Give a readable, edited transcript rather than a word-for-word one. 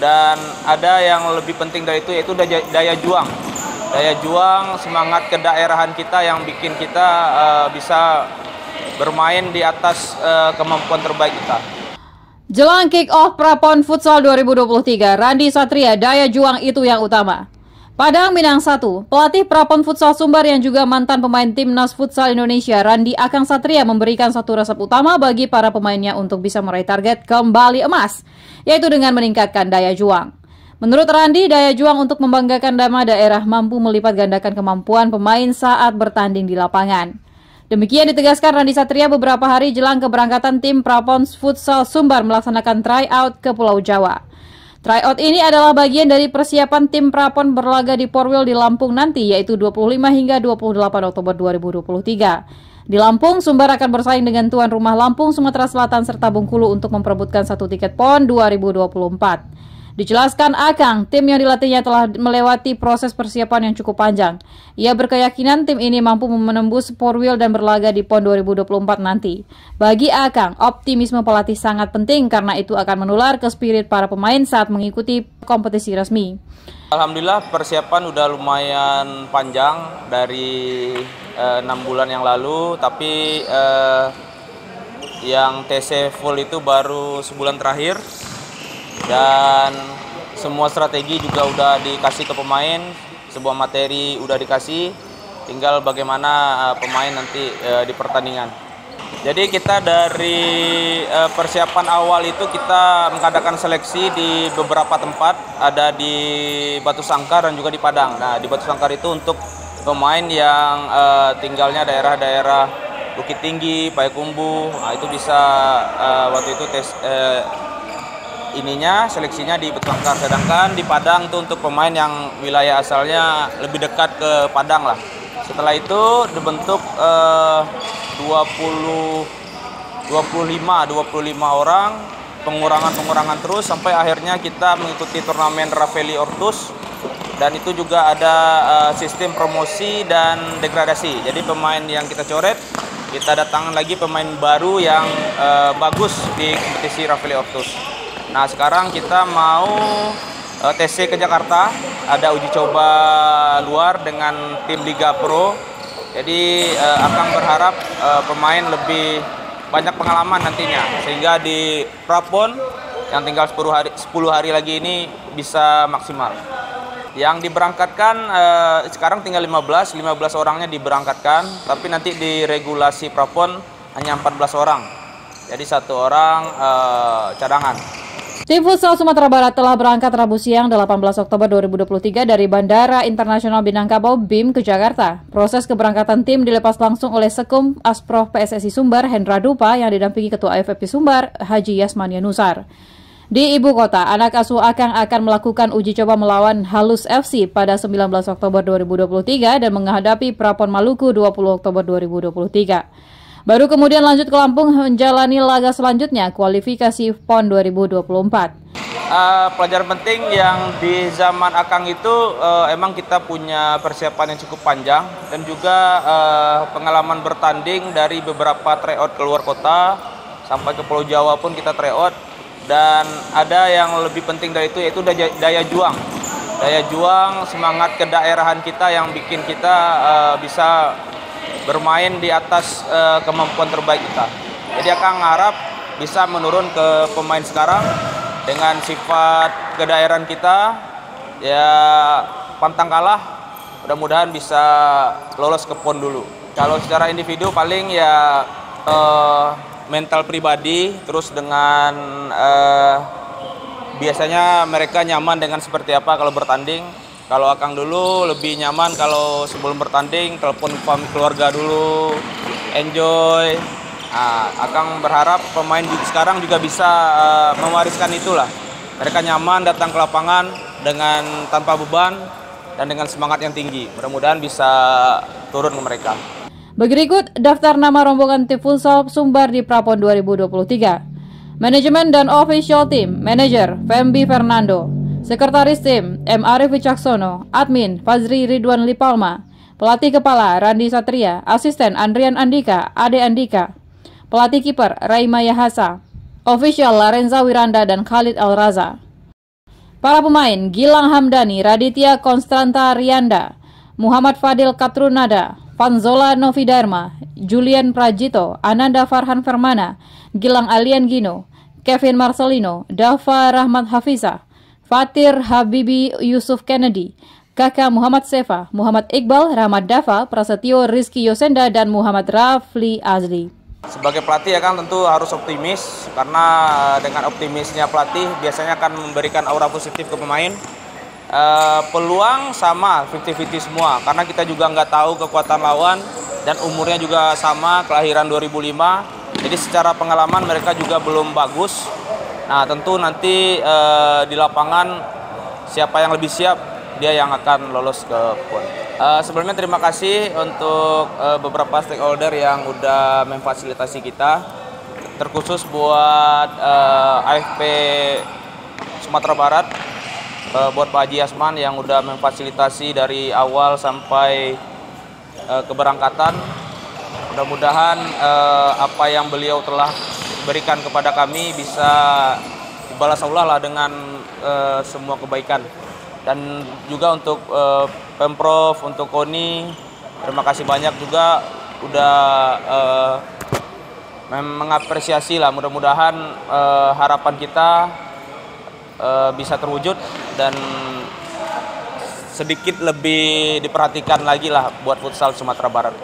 Dan ada yang lebih penting dari itu, yaitu daya juang. Daya juang, semangat kedaerahan kita yang bikin kita bisa bermain di atas kemampuan terbaik kita. Jelang kick-off Prapon Futsal 2023, Randi Satria, daya juang itu yang utama. Padang Minang 1, pelatih Prapon Futsal Sumbar yang juga mantan pemain Timnas Futsal Indonesia, Randi Akang Satria memberikan satu resep utama bagi para pemainnya untuk bisa meraih target kembali emas, yaitu dengan meningkatkan daya juang. Menurut Randi, daya juang untuk membanggakan nama daerah mampu melipat gandakan kemampuan pemain saat bertanding di lapangan. Demikian ditegaskan Randi Satria beberapa hari jelang keberangkatan tim Prapon Futsal Sumbar melaksanakan tryout ke Pulau Jawa. Tryout ini adalah bagian dari persiapan tim Prapon berlaga di Porwil di Lampung nanti, yaitu 25 hingga 28 Oktober 2023. Di Lampung, Sumbar akan bersaing dengan tuan rumah Lampung, Sumatera Selatan, serta Bengkulu untuk memperebutkan satu tiket PON 2024. Dijelaskan Akang, tim yang dilatihnya telah melewati proses persiapan yang cukup panjang. Ia berkeyakinan tim ini mampu menembus Porwil dan berlaga di PON 2024 nanti. Bagi Akang, optimisme pelatih sangat penting karena itu akan menular ke spirit para pemain saat mengikuti kompetisi resmi. Alhamdulillah persiapan udah lumayan panjang dari 6 bulan yang lalu, tapi yang TC full itu baru sebulan terakhir. Dan semua strategi juga udah dikasih ke pemain, sebuah materi udah dikasih, tinggal bagaimana pemain nanti di pertandingan. Jadi kita dari persiapan awal itu kita mengadakan seleksi di beberapa tempat, ada di Batu Sangkar dan juga di Padang. Nah, di Batu Sangkar itu untuk pemain yang tinggalnya daerah-daerah Bukit Tinggi, Payakumbuh, nah, itu bisa waktu itu seleksinya di Batu Sangkar. Sedangkan di Padang itu untuk pemain yang wilayah asalnya lebih dekat ke Padang lah. Setelah itu dibentuk 25 orang, pengurangan terus sampai akhirnya kita mengikuti turnamen Raffeli Ortus, dan itu juga ada sistem promosi dan degradasi. Jadi pemain yang kita coret, kita datangkan lagi pemain baru yang bagus di kompetisi Raffeli Ortus. Nah, sekarang kita mau TC ke Jakarta, ada uji coba luar dengan tim Liga Pro. Jadi akan berharap pemain lebih banyak pengalaman nantinya, sehingga di Prapon yang tinggal 10 hari lagi ini bisa maksimal. Yang diberangkatkan sekarang tinggal 15 orangnya diberangkatkan, tapi nanti di regulasi Prapon hanya 14 orang. Jadi 1 orang cadangan. Tim Futsal Sumatera Barat telah berangkat Rabu siang 18 Oktober 2023 dari Bandara Internasional Minangkabau BIM ke Jakarta. Proses keberangkatan tim dilepas langsung oleh Sekum Asprof PSSI Sumbar Hendra Dupa yang didampingi Ketua AFFP Sumbar Haji Yasmania Nusar. Di ibu kota, anak asuh Akang akan melakukan uji coba melawan Halus FC pada 19 Oktober 2023 dan menghadapi Prapon Maluku 20 Oktober 2023. Baru kemudian lanjut ke Lampung menjalani laga selanjutnya, kualifikasi PON 2024. Pelajaran penting yang di zaman Akang itu emang kita punya persiapan yang cukup panjang dan juga pengalaman bertanding dari beberapa tryout keluar kota sampai ke Pulau Jawa pun kita tryout, dan ada yang lebih penting dari itu, yaitu daya juang. Daya juang, semangat kedaerahan kita yang bikin kita bisa bermain di atas kemampuan terbaik kita. Jadi akan harap bisa menurun ke pemain sekarang dengan sifat kedaerahan kita, ya pantang kalah, mudah-mudahan bisa lolos ke PON dulu. Kalau secara individu paling ya mental pribadi, terus dengan biasanya mereka nyaman dengan seperti apa kalau bertanding. Kalau Akang dulu lebih nyaman kalau sebelum bertanding telepon keluarga dulu, enjoy. Nah, Akang berharap pemain sekarang juga bisa mewariskan itulah. Mereka nyaman datang ke lapangan dengan tanpa beban dan dengan semangat yang tinggi. Mudah-mudahan bisa turun ke mereka. Berikut daftar nama rombongan tim futsal Sumbar di Prapon 2023. Manajemen dan Official Team, Manager Fembi Fernando. Sekretaris Tim M. Arif Wicaksono, Admin Fazri Ridwan Lipalma, Pelatih Kepala Randi Satria, Asisten Andrian Andika, Ade Andika, Pelatih kiper Raima Yahasa. Official Larenza Wiranda dan Khalid Al-Raza. Para pemain Gilang Hamdani, Raditya Konstanta Rianda, Muhammad Fadil Katrunada, Vanzola Novidarma, Julian Prajito, Ananda Farhan Fermana, Gilang Alian Gino, Kevin Marcelino, Dava Rahmat Hafiza, Fatir Habibi Yusuf Kennedy, Kakak Muhammad Sefa, Muhammad Iqbal, Rahmat Dava, Prasetyo Rizky Yosenda, dan Muhammad Rafli Azli. Sebagai pelatih ya kan tentu harus optimis, karena dengan optimisnya pelatih biasanya akan memberikan aura positif ke pemain. Peluang sama 50-50 semua, karena kita juga nggak tahu kekuatan lawan dan umurnya juga sama, kelahiran 2005. Jadi secara pengalaman mereka juga belum bagus. Nah tentu nanti di lapangan siapa yang lebih siap, dia yang akan lolos ke PON. Sebelumnya terima kasih untuk beberapa stakeholder yang udah memfasilitasi kita, terkhusus buat AFP Sumatera Barat, buat Pak Haji Asman yang udah memfasilitasi dari awal sampai keberangkatan. Mudah-mudahan apa yang beliau telah berikan kepada kami bisa dibalas Allah lah dengan semua kebaikan. Dan juga untuk Pemprov, untuk KONI, terima kasih banyak juga udah mengapresiasi lah. Mudah-mudahan harapan kita bisa terwujud dan sedikit lebih diperhatikan lagi lah buat futsal Sumatera Barat.